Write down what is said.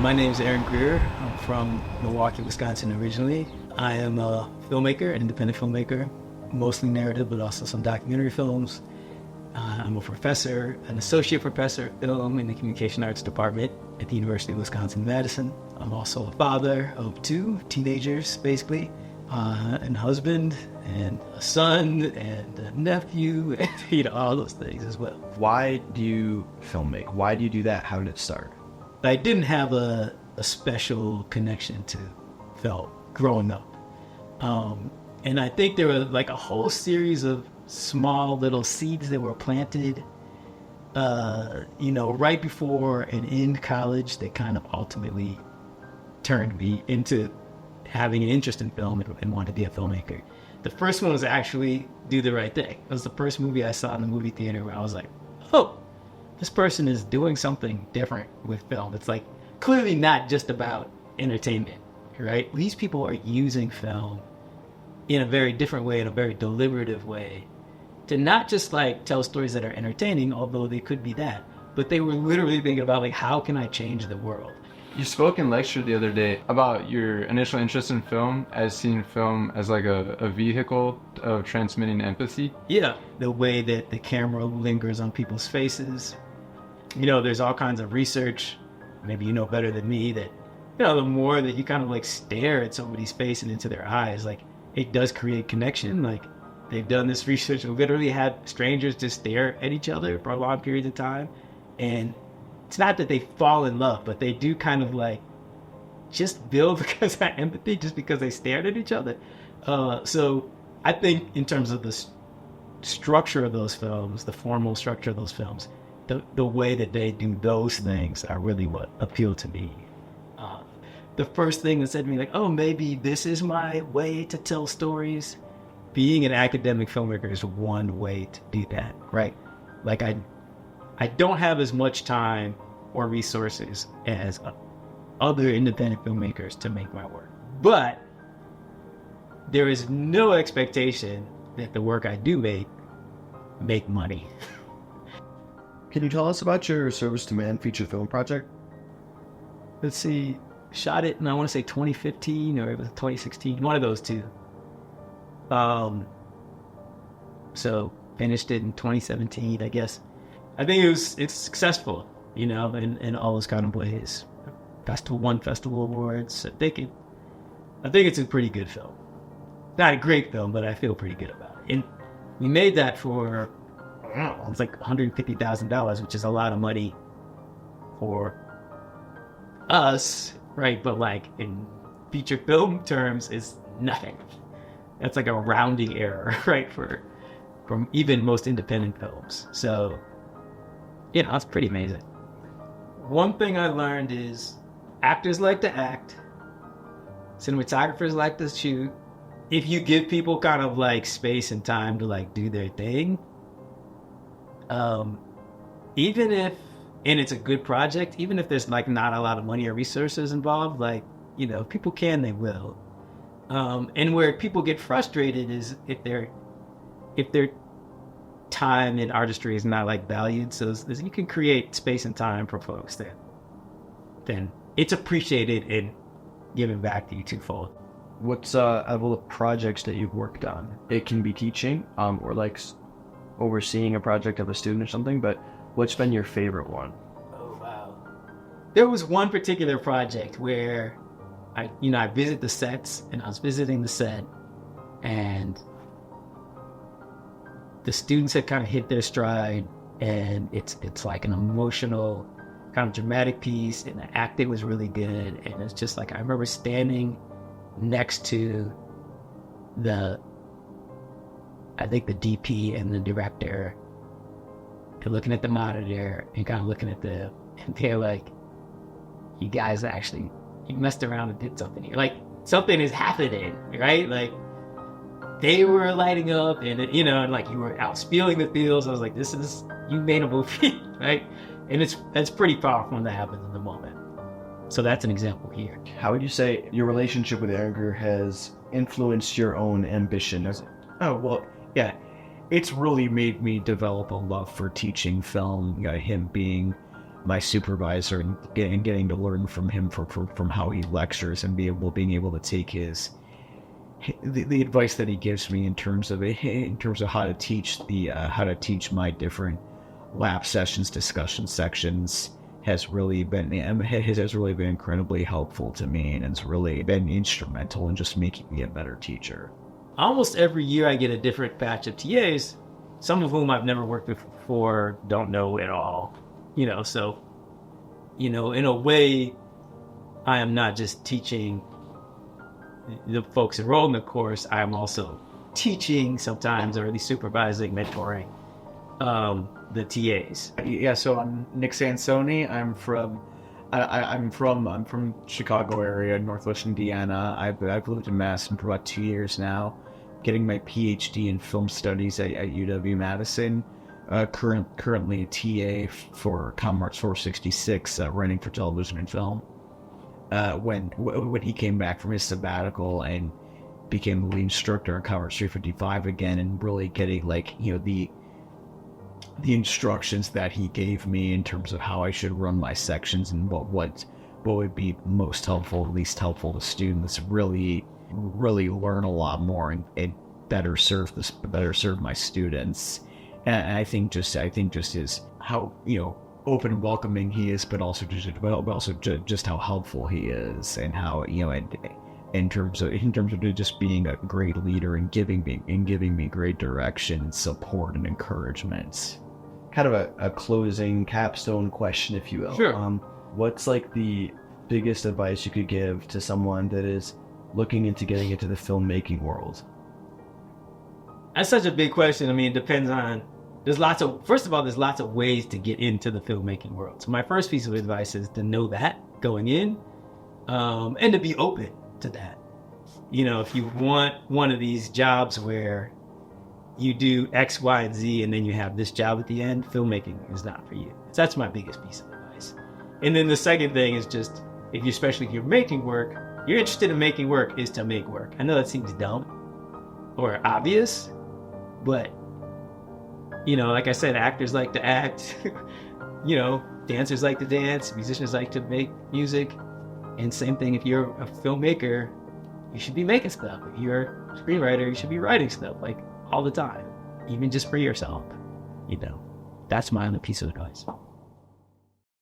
My name is Greer. I'm from Milwaukee, Wisconsin originally. I am a filmmaker, an independent filmmaker, mostly narrative, but also some documentary films. I'm a professor, an associate professor of film in the communication arts department at the University of Wisconsin-Madison. I'm also a father of two teenagers, basically, and husband, and a son, and a nephew, and all those things as well. Why do you filmmake? Why do you do that? How did it start? I didn't have a special connection to film growing up. And I think there were like a whole series of small little seeds that were planted, right before and in college that kind of ultimately turned me into having an interest in film and wanting to be a filmmaker. The first one was actually Do the Right Thing. It was the first movie I saw in the movie theater where I was like, oh, this person is doing something different with film. It's like clearly not just about entertainment, right? These people are using film in a very different way, in a very deliberative way, to not just like tell stories that are entertaining, although they could be that, but they were literally thinking about like, how can I change the world? You spoke in lecture the other day about your initial interest in film as seeing film as like a vehicle of transmitting empathy. Yeah, the way that the camera lingers on people's faces. There's all kinds of research, maybe you know better than me, that, the more that you kind of like stare at somebody's face and into their eyes, like it does create connection. Like they've done this research and literally had strangers just stare at each other for a long period of time. And it's not that they fall in love, but they do kind of like just build because of empathy, just because they stared at each other. So I think in terms of the structure of those films, the formal structure of those films, the way that they do those things are really what appealed to me. The first thing that said to me, like, oh, maybe this is my way to tell stories. Being an academic filmmaker is one way to do that, right? Like I don't have as much time or resources as other independent filmmakers to make my work. But there is no expectation that the work I do make money. Can you tell us about your Service to Man feature film project? Let's see, shot it in, I want to say 2015 or it was 2016, one of those two. So finished it in 2017, I guess. I think it's successful, in all those kind of ways. Won festival awards. I think it's a pretty good film. Not a great film, but I feel pretty good about it. And we made that for, I don't know, it's like $150,000, which is a lot of money for us, right? But like in feature film terms, is nothing. That's like a rounding error, right? From even most independent films. So, it's pretty amazing. One thing I learned is actors like to act, cinematographers like to shoot. If you give people kind of like space and time to like do their thing, even if, and it's a good project, even if there's like not a lot of money or resources involved, like, people can, they will. And where people get frustrated is if their time and artistry is not like valued. So you can create space and time for folks then it's appreciated and given back to you twofold. What's of all the projects that you've worked on? It can be teaching, or like overseeing a project of a student or something, but what's been your favorite one? Oh, wow. There was one particular project where I visit the sets, and I was visiting the set, and the students had kind of hit their stride, and it's like an emotional, kind of dramatic piece, and the acting was really good. And it's just like, I remember standing next to the DP and the director, and looking at the monitor and kind of looking at and they're like, you guys actually, you messed around and did something here. Like, something is happening, right? Like, they were lighting up, and and like you were out spilling the fields. I was like, you made a movie, right? And that's pretty powerful when that happens in the moment. So that's an example here. How would you say your relationship with Greer has influenced your own ambition? Oh, well, yeah. It's really made me develop a love for teaching film, him being my supervisor and getting to learn from him from how he lectures and being able to take the advice that he gives me in terms of how to teach my different lab sessions, discussion sections has really been incredibly helpful to me, and it's really been instrumental in just making me a better teacher. Almost every year I get a different batch of TAs, some of whom I've never worked with before, don't know at all, so, in a way, I am not just teaching the folks enrolled in the course, I am also teaching sometimes, or at least supervising, mentoring the TAs. Yeah, so I'm Nick Sansoni. I'm from Chicago area, Northwest Indiana. I've lived in Madison for about 2 years now, getting my PhD in film studies at UW-Madison. Currently a TA for ComArts 466, writing for television and film. When he came back from his sabbatical and became the lead instructor on ComArts 355 again, and really getting the instructions that he gave me in terms of how I should run my sections and what would be most helpful, least helpful to students, really learn a lot more and better serve my students. And I think just is how open and welcoming he is, but also just how helpful he is, and how in terms of just being a great leader and giving me great direction and support and encouragement. Kind of a closing capstone question, if you will. Sure. What's the biggest advice you could give to someone that is looking into getting into the filmmaking world? That's such a big question. I mean, it depends on, first of all, there's lots of ways to get into the filmmaking world. So my first piece of advice is to know that going in, and to be open to that. If you want one of these jobs where you do X, Y, and Z, and then you have this job at the end, filmmaking is not for you. So that's my biggest piece of advice. And then the second thing is just, especially if you're making work, you're interested in making work, is to make work. I know that seems dumb or obvious, but, like I said, actors like to act, dancers like to dance, musicians like to make music. And same thing, if you're a filmmaker, you should be making stuff. If you're a screenwriter, you should be writing stuff, all the time, even just for yourself. That's my other piece of advice.